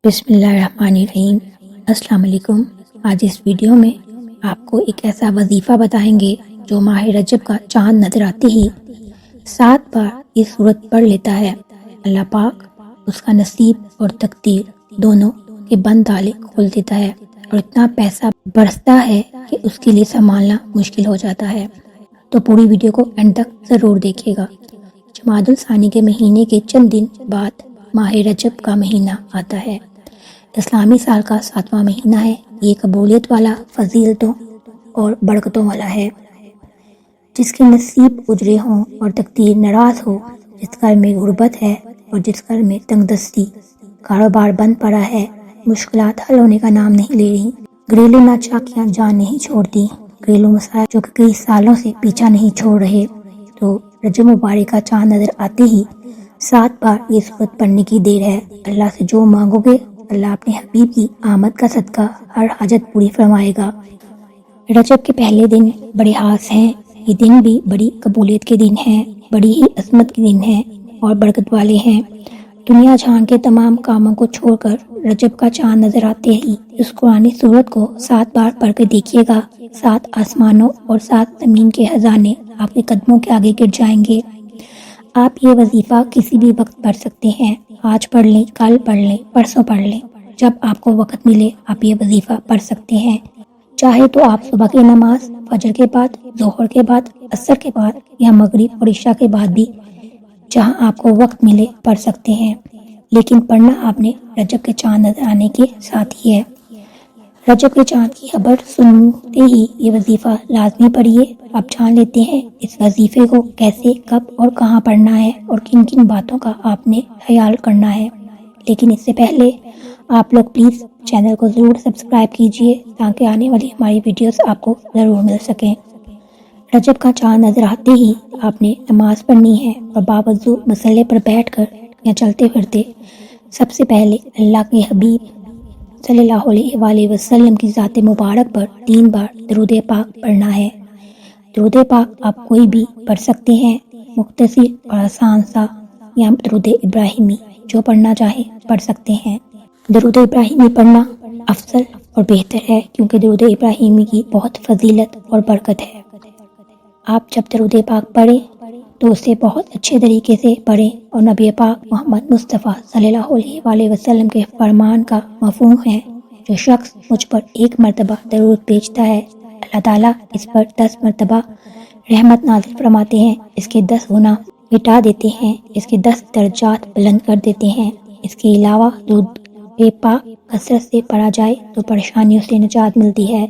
بسم اللہ الرحمن الرحیم۔ السلام علیکم۔ آج اس ویڈیو میں آپ کو ایک ایسا وظیفہ بتائیں گے جو ماہ رجب کا چاند نظر آتے ہی 7 بار یہ سورت پڑھ لیتا ہے۔ اللہ پاک اس کا نصیب اور تقدیر دونوں کے بند تالے کھول دیتا ہے اور اتنا پیسہ برستا ہے کہ اس کے لیے سنبھالنا مشکل ہو جاتا ہے۔ تو پوری ویڈیو کو اینڈ تک ضرور دیکھیے گا۔ جمادی الثانی کے مہینے کے چند دن بعد ماہ رجب کا مہینہ آتا ہے۔ اسلامی سال کا 7واں مہینہ ہے۔ یہ قبولیت والا، فضیلتوں اور برکتوں والا ہے۔ جس کے نصیب اجرے ہوں اور تقدیر ناراض ہو، جس گھر میں غربت ہے اور جس گھر میں تنگ دستی، کاروبار بند پڑا ہے، مشکلات حل ہونے کا نام نہیں لے رہی، گھریلو ناچاکیاں جان نہیں چھوڑتی، گھریلو مسائل جو کہ کئی سالوں سے پیچھا نہیں چھوڑ رہے، تو رجب مبارک کا چاند نظر آتے ہی 7 بار یہ سورت پڑھنے کی دیر ہے۔ اللہ سے جو مانگو گے اللہ اپنے حبیب کی آمد کا صدقہ ہر حاجت پوری فرمائے گا۔ رجب کے پہلے دن بڑے خاص ہیں۔ یہ دن بھی بڑی قبولیت کے دن ہیں، بڑی ہی عظمت کے دن ہیں اور برکت والے ہیں۔ دنیا جہان کے تمام کاموں کو چھوڑ کر رجب کا چاند نظر آتے ہی اس قرآنی سورت کو 7 بار پڑھ کے دیکھیے گا۔ 7 آسمانوں اور 7 زمین کے خزانے آپ کے قدموں کے آگے گر جائیں گے۔ آپ یہ وظیفہ کسی بھی وقت پڑھ سکتے ہیں۔ آج پڑھ لیں، کل پڑھ لیں، پرسوں پڑھ لیں، جب آپ کو وقت ملے آپ یہ وظیفہ پڑھ سکتے ہیں۔ چاہے تو آپ صبح کی نماز، فجر کے بعد، ظہر کے بعد، عصر کے بعد یا مغرب اور عشاء کے بعد بھی جہاں آپ کو وقت ملے پڑھ سکتے ہیں، لیکن پڑھنا آپ نے رجب کے چاند نظر آنے کے ساتھ ہی ہے۔ رجب کے چاند کی خبر سنتے ہی یہ وظیفہ لازمی پڑھیے۔ آپ جان لیتے ہیں اس وظیفے کو کیسے، کب اور کہاں پڑھنا ہے اور کن کن باتوں کا آپ نے خیال کرنا ہے۔ لیکن اس سے پہلے آپ لوگ پلیز چینل کو ضرور سبسکرائب کیجئے تاکہ آنے والی ہماری ویڈیوز آپ کو ضرور مل سکیں۔ رجب کا چاند نظر آتے ہی آپ نے نماز پڑھنی ہے اور باوضو مصلی پر بیٹھ کر یا چلتے پھرتے سب سے پہلے اللہ کے حبیب صلی اللہ علیہ وآلہ وسلم کی ذات مبارک پر 3 بار درود پاک پڑھنا ہے۔ درود پاک آپ کوئی بھی پڑھ سکتے ہیں، مختصر اور آسان سا، یا درود ابراہیمی جو پڑھنا چاہے پڑھ سکتے ہیں۔ درود ابراہیمی پڑھنا افضل اور بہتر ہے کیونکہ درود ابراہیمی کی بہت فضیلت اور برکت ہے۔ آپ جب درود پاک پڑھیں تو اسے بہت اچھے طریقے سے پڑھیں اور نبی پاک محمد مصطفیٰ صلی اللہ علیہ وآلہ وسلم کے فرمان کا مفہوم ہے، جو شخص مجھ پر 1 مرتبہ درود بھیجتا ہے اللہ تعالیٰ اس پر 10 مرتبہ رحمت نازل فرماتے ہیں، اس کے 10 گناہ مٹا دیتے ہیں، اس کے 10 درجات بلند کر دیتے ہیں۔ اس کے علاوہ درود پاک کثرت سے پڑھا جائے تو پریشانیوں سے نجات ملتی ہے۔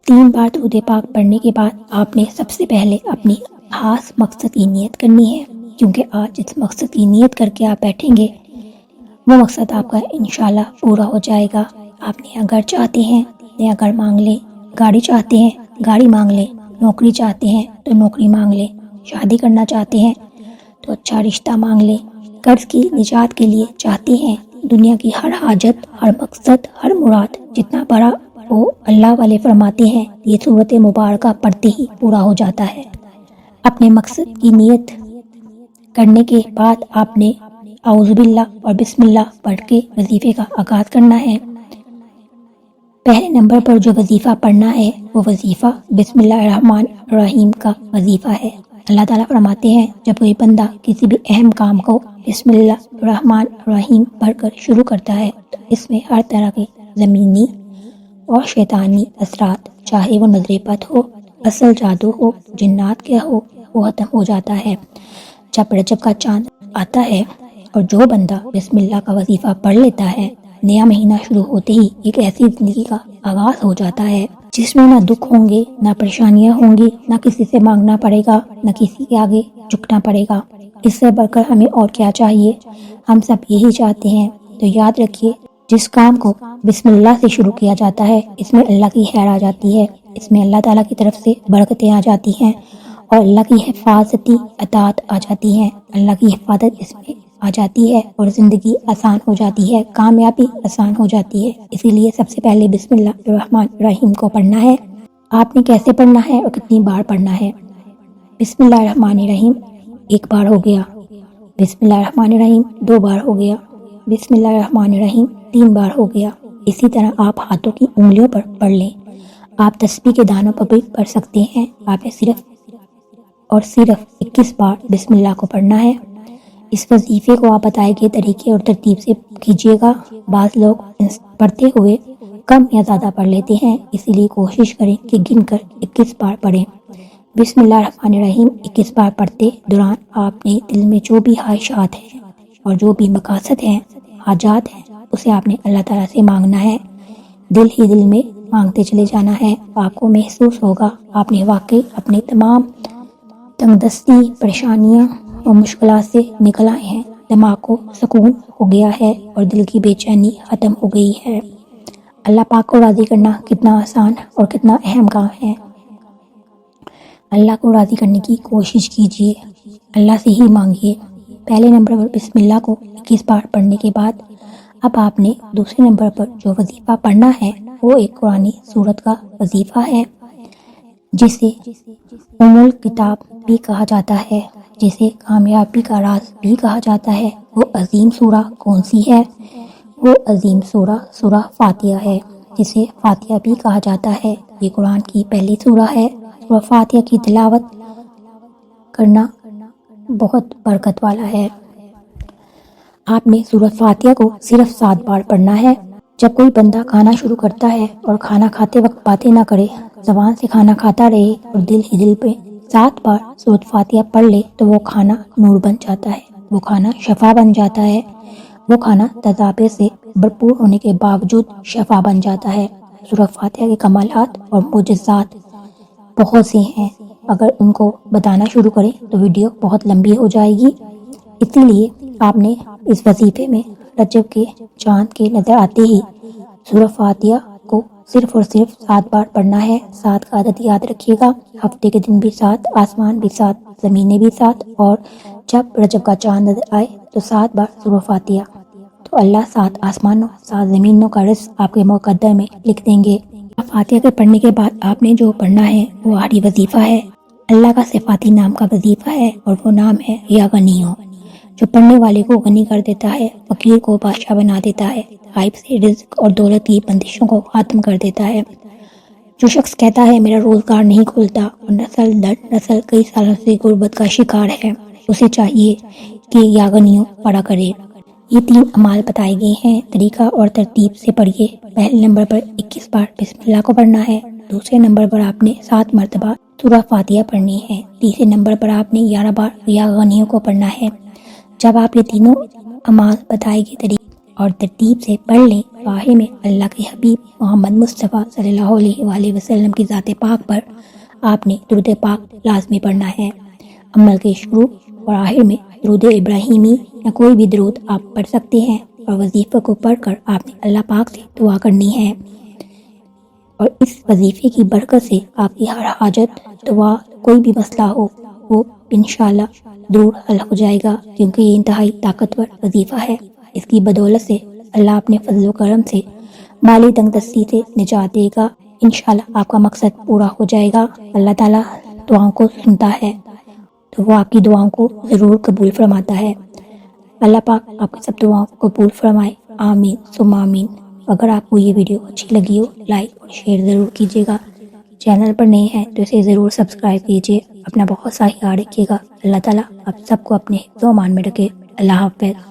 3 بار درود پاک پڑھنے کے بعد آپ نے سب سے پہلے اپنی خاص مقصد کی نیت کرنی ہے، کیونکہ آج جس مقصد کی نیت کر کے آپ بیٹھیں گے وہ مقصد آپ کا انشاءاللہ پورا ہو جائے گا۔ آپ نیا گھر چاہتے ہیں، نیا گھر مانگ لیں، گاڑی چاہتے ہیں، گاڑی مانگ لیں، نوکری چاہتے ہیں تو نوکری مانگ لیں، شادی کرنا چاہتے ہیں تو اچھا رشتہ مانگ لیں، قرض کی نجات کے لیے چاہتے ہیں، دنیا کی ہر حاجت، ہر مقصد، ہر مراد جتنا بڑا وہ اللہ والے فرماتے ہیں یہ سورت مبارکہ پڑھتے ہی پورا ہو جاتا ہے۔ اپنے مقصد کی نیت کرنے کے بعد آپ نے اعوذ باللہ اور بسم اللہ پڑھ کے وظیفے کا آغاز کرنا ہے۔ پہلے نمبر پر جو وظیفہ پڑھنا ہے وہ وظیفہ بسم اللہ الرحمن الرحیم کا وظیفہ ہے۔ اللہ تعالیٰ فرماتے ہیں جب کوئی بندہ کسی بھی اہم کام کو بسم اللہ الرحمن الرحیم پڑھ کر شروع کرتا ہے تو اس میں ہر طرح کے زمینی اور شیطانی اثرات، چاہے وہ نظر بد ہو، اصل جادو ہو، جنات کیا ہو، وہ ختم ہو جاتا ہے۔ جب رجب کا چاند آتا ہے اور جو بندہ بسم اللہ کا وظیفہ پڑھ لیتا ہے، نیا مہینہ شروع ہوتے ہی ایک ایسی زندگی کا آغاز ہو جاتا ہے جس میں نہ دکھ ہوں گے، نہ پریشانیاں ہوں گی، نہ کسی سے مانگنا پڑے گا، نہ کسی کے آگے جھکنا پڑے گا۔ اس سے بڑھ کر ہمیں اور کیا چاہیے؟ ہم سب یہی چاہتے ہیں۔ تو یاد رکھیے جس کام کو بسم اللہ سے شروع کیا جاتا ہے اس میں اللہ کی خیر آ جاتی ہے، اس میں اللہ تعالیٰ کی طرف سے برکتیں آ جاتی ہیں اور اللہ کی حفاظتی اطاعت آ جاتی ہیں، اللہ کی حفاظت اس میں آ جاتی ہے اور زندگی آسان ہو جاتی ہے، کامیابی آسان ہو جاتی ہے۔ اسی لیے سب سے پہلے بسم اللہ الرحمن الرحیم کو پڑھنا ہے۔ آپ نے کیسے پڑھنا ہے اور کتنی بار پڑھنا ہے؟ بسم اللہ الرحمن الرحیم 1 بار ہو گیا، بسم اللہ الرحمن الرحیم 2 بار ہو گیا، بسم اللہ الرحمن الرحیم 3 بار ہو گیا۔ اسی طرح آپ ہاتھوں کی انگلیوں پر پڑھ لیں۔ آپ تسبیح کے دانوں پر بھی پڑھ سکتے ہیں۔ آپ نے صرف 21 بار بسم اللہ کو پڑھنا ہے۔ اس وظیفے کو آپ بتائے گئے طریقے اور ترتیب سے کیجیے گا۔ بعض لوگ پڑھتے ہوئے کم یا زیادہ پڑھ لیتے ہیں، اسی لیے کوشش کریں کہ گن کر 21 بار پڑھیں۔ بسم اللہ الرحمن الرحیم 21 بار پڑھتے دوران آپ نے دل میں جو بھی خواہشات ہیں اور جو بھی مقاصد ہیں، حاجات ہیں، اسے آپ نے اللہ تعالیٰ سے مانگنا ہے۔ دل ہی دل میں مانگتے چلے جانا ہے۔ آپ کو محسوس ہوگا آپ نے واقعی اپنے تمام تنگ دستی، پریشانیاں اور مشکلات سے نکل آئے ہیں۔ دماغ کو سکون ہو گیا ہے اور دل کی بے چینی ختم ہو گئی ہے۔ اللہ پاک کو راضی کرنا کتنا آسان اور کتنا اہم کام ہے۔ اللہ کو راضی کرنے کی کوشش کیجیے، اللہ سے ہی مانگیے۔ پہلے نمبر پر بسم اللہ کو 21 بار پڑھنے کے بعد اب آپ نے دوسرے نمبر پر جو وظیفہ پڑھنا ہے وہ ایک قرآنی سورت کا وظیفہ ہے، جسے ام الکتاب بھی کہا جاتا ہے، جسے کامیابی کا راز بھی کہا جاتا ہے۔ وہ عظیم سورہ کون سی ہے؟ وہ عظیم سورہ سورہ فاتحہ ہے، جسے فاتحہ بھی کہا جاتا ہے۔ یہ قرآن کی پہلی سورہ ہے۔ سورہ فاتحہ کی تلاوت کرنا بہت برکت والا ہے۔ آپ نے سورہ فاتحہ کو صرف 7 بار پڑھنا ہے۔ جب کوئی بندہ کھانا شروع کرتا ہے اور کھانا کھاتے وقت باتیں نہ کرے، زبان سے کھانا کھاتا رہے اور دل ہی دل پہ 7 بار سورۃ فاتحہ پڑھ لے تو وہ کھانا نور بن جاتا ہے، وہ کھانا شفا بن جاتا ہے، وہ کھانا تذابے سے بھرپور ہونے کے باوجود شفا بن جاتا ہے۔ سورۃ فاتحہ کے کمالات اور معجزات بہت سے ہیں، اگر ان کو بتانا شروع کریں تو ویڈیو بہت لمبی ہو جائے گی، اسی لیے آپ نے اس وظیفے میں رجب کے چاند کے نظر آتے ہی سورۃ فاتحہ کو صرف اور صرف 7 بار پڑھنا ہے۔ 7 کا عدد یاد رکھیے گا، ہفتے کے دن بھی 7، آسمان بھی 7، زمینیں بھی 7، اور جب رجب کا چاند نظر آئے تو 7 بار سورۃ فاتحہ، تو اللہ 7 آسمانوں 7 زمینوں کا رزق آپ کے مقدر میں لکھ دیں گے۔ فاتحہ کے پڑھنے کے بعد آپ نے جو پڑھنا ہے وہ آخری وظیفہ ہے، اللہ کا صفاتی نام کا وظیفہ ہے، اور وہ نام ہے یا غنیوں، جو پڑھنے والے کو غنی کر دیتا ہے، فقیر کو بادشاہ بنا دیتا ہے، غائب سے رزق اور دولت کی بندشوں کو ختم کر دیتا ہے۔ جو شخص کہتا ہے میرا روزگار نہیں کھلتا اور نسل در نسل کئی سالوں سے غربت کا شکار ہے، اسے چاہیے کہ یا غنیوں پڑھا کرے۔ یہ 3 اعمال بتائے گئے ہیں، طریقہ اور ترتیب سے پڑھیے۔ پہلے نمبر پر 21 بار بسم اللہ کو پڑھنا ہے، دوسرے نمبر پر آپ نے 7 مرتبہ سورہ فاتحہ پڑھنی ہے، تیسرے نمبر پر آپ نے 11 بار یا غنیوں کو پڑھنا ہے۔ جب آپ یہ تینوں اعمال بتائے گئے طریقے اور ترتیب سے پڑھ لیں تو آخر میں اللہ کے حبیب محمد مصطفیٰ صلی اللہ علیہ وآلہ وسلم کی ذات پاک پر آپ نے درود پاک لازمی پڑھنا ہے۔ عمل کے شروع اور آخر میں درود ابراہیمی یا کوئی بھی درود آپ پڑھ سکتے ہیں، اور وظیفے کو پڑھ کر آپ نے اللہ پاک سے دعا کرنی ہے، اور اس وظیفے کی برکت سے آپ کی ہر حاجت، دعا، کوئی بھی مسئلہ ہو وہ انشاءاللہ ضرور حل ہو جائے گا، کیونکہ یہ انتہائی طاقتور وظیفہ ہے۔ اس کی بدولت سے اللہ اپنے فضل و کرم سے مالی تنگ دستی سے نجات دے گا، انشاءاللہ آپ کا مقصد پورا ہو جائے گا۔ اللہ تعالیٰ دعاؤں کو سنتا ہے تو وہ آپ کی دعاؤں کو ضرور قبول فرماتا ہے۔ اللہ پاک آپ کی سب دعاؤں کو قبول فرمائے، آمین ثم آمین۔ اگر آپ کو یہ ویڈیو اچھی لگی ہو لائک اور شیئر ضرور کیجیے گا، چینل پر نئے ہیں تو اسے ضرور سبسکرائب کیجیے۔ اپنا بہت سا خیال رکھیے گا۔ اللہ تعالیٰ آپ سب کو اپنے حفظ و امان میں رکھے۔ اللہ حافظ۔